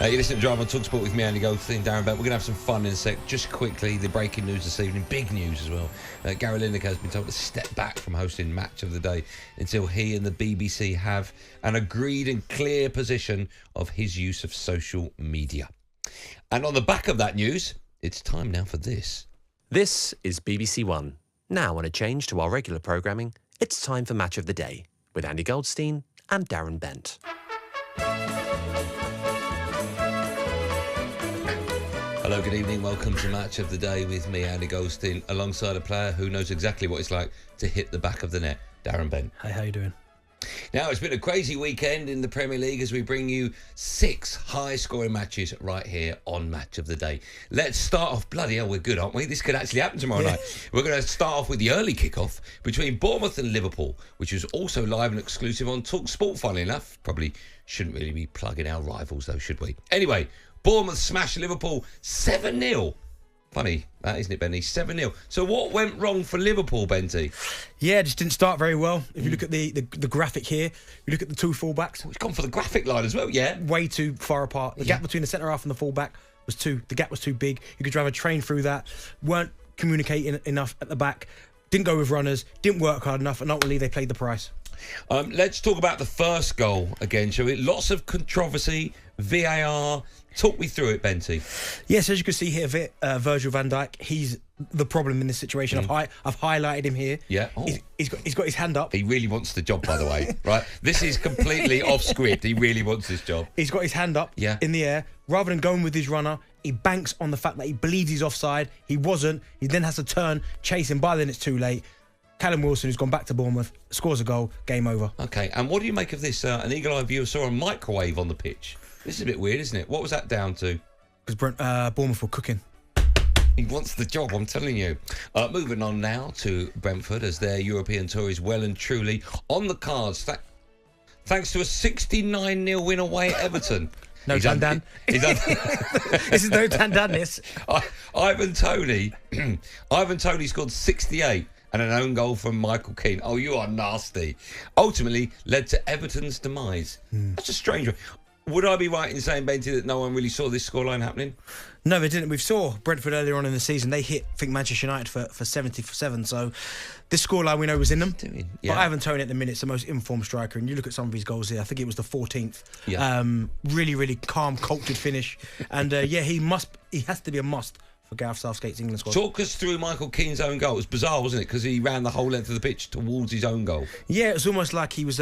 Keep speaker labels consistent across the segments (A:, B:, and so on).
A: You listen to Drive on talkSPORT with me, Andy Goldstein, Darren Bent. We're going to have some fun in a sec. Just quickly, the breaking news this evening, big news as well. Gary Lineker has been told to step back from hosting Match of the Day until he and the BBC have an agreed and clear position of his use of social media. And on the back of that news, it's time now for this.
B: This is BBC One. Now, on a change to our regular programming, it's time for Match of the Day with Andy Goldstein and Darren Bent.
A: Hello, good evening. Welcome to Match of the Day with me, Andy Goldstein, alongside a player who knows exactly what it's like to hit the back of the net, Darren Bent.
C: Hey, how you doing?
A: Now, it's been a crazy weekend in the Premier League as we bring you 6 high-scoring matches right here on Match of the Day. Let's start off. Bloody hell, we're good, aren't we? This could actually happen tomorrow night. We're going to start off with the early kickoff between Bournemouth and Liverpool, which is also live and exclusive on talkSPORT, funnily enough. Probably shouldn't really be plugging our rivals, though, should we? Anyway, Bournemouth smashed Liverpool 7-0. Funny, that isn't it, Benty? 7-0. So what went wrong for Liverpool, Benty?
C: Yeah, just didn't start very well. If you look at the graphic here, you look at the two fullbacks.
A: It's gone for the graphic line as well, yeah.
C: Way too far apart. The gap between the centre half and the fullback was the gap was too big. You could drive a train through that. Weren't communicating enough at the back. Didn't go with runners. Didn't work hard enough. And ultimately, they paid the price.
A: Let's talk about the first goal again, shall we? Lots of controversy, VAR. Talk me through it, Benty.
C: Yes, as you can see here, Virgil van Dijk, he's the problem in this situation. I've highlighted him here.
A: Yeah. Oh.
C: He's got his hand up.
A: He really wants the job, by the way, right? This is completely off script. He really wants this job.
C: He's got his hand up in the air. Rather than going with his runner, he banks on the fact that he believes he's offside. He wasn't. He then has to turn, chase him. By then it's too late. Callum Wilson, who's gone back to Bournemouth, scores a goal, game over. Okay,
A: and what do you make of this? An eagle-eyed viewer saw a microwave on the pitch. This is a bit weird, isn't it? What was that down to?
C: Because Bournemouth were cooking.
A: He wants the job, I'm telling you. Moving on now to Brentford, as their European tour is well and truly on the cards. Thanks to a 69-0 win away at Everton.
C: No Dan. This is no Dan, this.
A: Ivan Toney scored 68 and an own goal from Michael Keane. Oh, you are nasty. Ultimately led to Everton's demise. That's a strange one. Would I be right in saying, Benty, that no one really saw this scoreline happening?
C: No, they didn't. We saw Brentford earlier on in the season. They hit, I think, Manchester United for 70-7. So this scoreline we know was in them.
A: Yeah.
C: But Ivan Toney at the minute's the most informed striker. And you look at some of his goals here. I think it was the 14th.
A: Yeah.
C: Really, really calm, cultured finish. And he has to be a must for Gareth Southgate's England squad.
A: Talk us through Michael Keane's own goal. It was bizarre, wasn't it? Because he ran the whole length of the pitch towards his own goal.
C: Yeah, it was almost like he was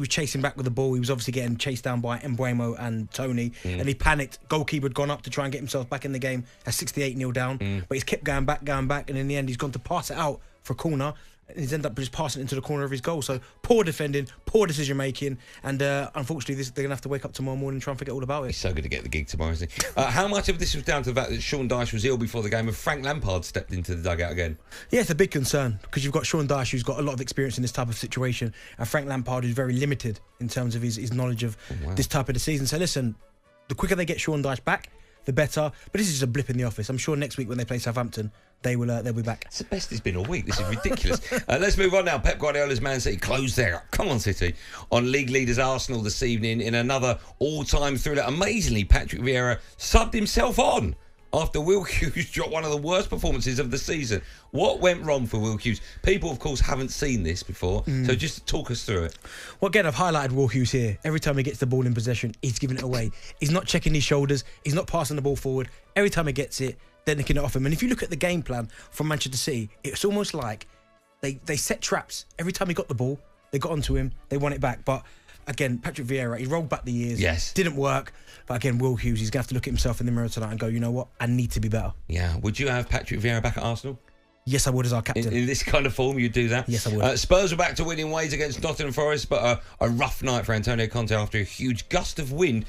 C: chasing back with the ball. He was obviously getting chased down by Mbeumo and Toney, and he panicked. Goalkeeper had gone up to try and get himself back in the game at 68-0 down, but he's kept going back, and in the end he's gone to pass it out for a corner. And he's ended up just passing it into the corner of his goal. So poor defending, poor decision making, and unfortunately they're going to have to wake up tomorrow morning and try and forget all about it.
A: He's so good to get the gig tomorrow, isn't he? How much of this was down to the fact that Sean Dyche was ill before the game and Frank Lampard stepped into the dugout again?
C: Yeah, it's a big concern because you've got Sean Dyche, who's got a lot of experience in this type of situation, and Frank Lampard, who's very limited in terms of his knowledge of this type of the season. So listen, the quicker they get Sean Dyche back, the better. But this is a blip in the office. I'm sure next week when they play Southampton, they'll be back.
A: It's the best it's been all week. This is ridiculous. Let's move on now. Pep Guardiola's Man City closed their come on City on league leaders Arsenal this evening in another all-time thriller. Amazingly, Patrick Vieira subbed himself on after Will Hughes dropped one of the worst performances of the season. What went wrong for Will Hughes? People, of course, haven't seen this before, so just talk us through it.
C: Well, again, I've highlighted Will Hughes here. Every time he gets the ball in possession, he's giving it away. He's not checking his shoulders. He's not passing the ball forward. Every time he gets it, they're nicking it off him. And if you look at the game plan from Manchester City, it's almost like they set traps. Every time he got the ball, they got onto him, they won it back. But again, Patrick Vieira, he rolled back the years.
A: Yes.
C: Didn't work. But again, Will Hughes, he's going to have to look at himself in the mirror tonight and go, you know what? I need to be better.
A: Yeah. Would you have Patrick Vieira back at Arsenal?
C: Yes, I would as our captain.
A: In this kind of form, you'd do that?
C: Yes, I would.
A: Spurs were back to winning ways against Nottingham Forest, but a rough night for Antonio Conte after a huge gust of wind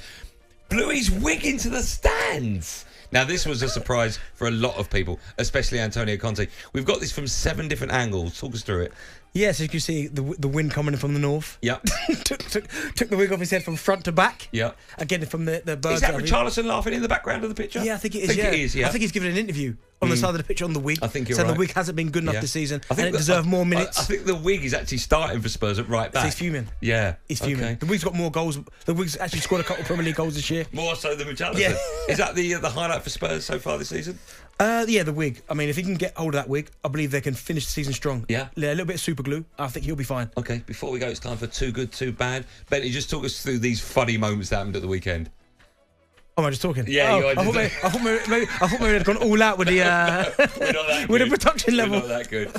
A: blew his wig into the stands. Now, this was a surprise for a lot of people, especially Antonio Conte. We've got this from 7 different angles. Talk us through it.
C: Yes, as you can see, the wind coming in from the north.
A: Yep.
C: took the wig off his head from front to back.
A: Yep.
C: Again, from the birds.
A: Is that Richarlison laughing in the background of the picture?
C: Yeah, I think it is.
A: It is, yeah.
C: I think he's given an interview on the side of the pitch on the wig.
A: I think you're
C: saying
A: right.
C: the wig hasn't been good enough
A: Yeah.
C: this season,
A: I think
C: and it deserved more minutes.
A: I think the wig is actually starting for Spurs at right back.
C: So he's fuming.
A: Yeah.
C: He's fuming.
A: Okay.
C: The wig's got more goals. The wig's actually scored a couple of Premier League goals this year.
A: More so than Richarlison.
C: Yeah.
A: Is that the highlight for Spurs so far this season?
C: Yeah, the wig. I mean, if he can get hold of that wig, I believe they can finish the season strong.
A: Yeah.
C: A little bit of super glue. I think he'll be fine.
A: Okay, before we go, it's time for Too Good, Too Bad. Benty, just talk us through these funny moments that happened at the weekend.
C: Oh, am I just talking?
A: Yeah, you are.
C: I thought maybe they'd gone all out with the
A: We're not that
C: with the
A: good.
C: production
A: We're
C: level.
A: not that good.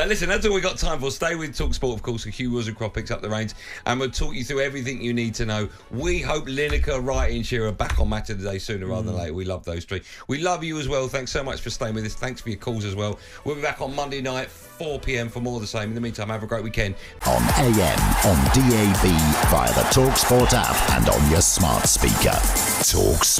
A: Listen, that's all we got time for. Stay with talkSPORT, of course, Hugh Rosencroft picks up the reins, and we'll talk you through everything you need to know. We hope Lineker, Wright and Shearer are back on Match of the Day sooner rather than later. We love those three. We love you as well. Thanks so much for staying with us. Thanks for your calls as well. We'll be back on Monday night, 4 p.m. for more of the same. In the meantime, have a great weekend.
D: On AM, on DAB, via the talkSPORT app and on your smart speaker. talkSPORT.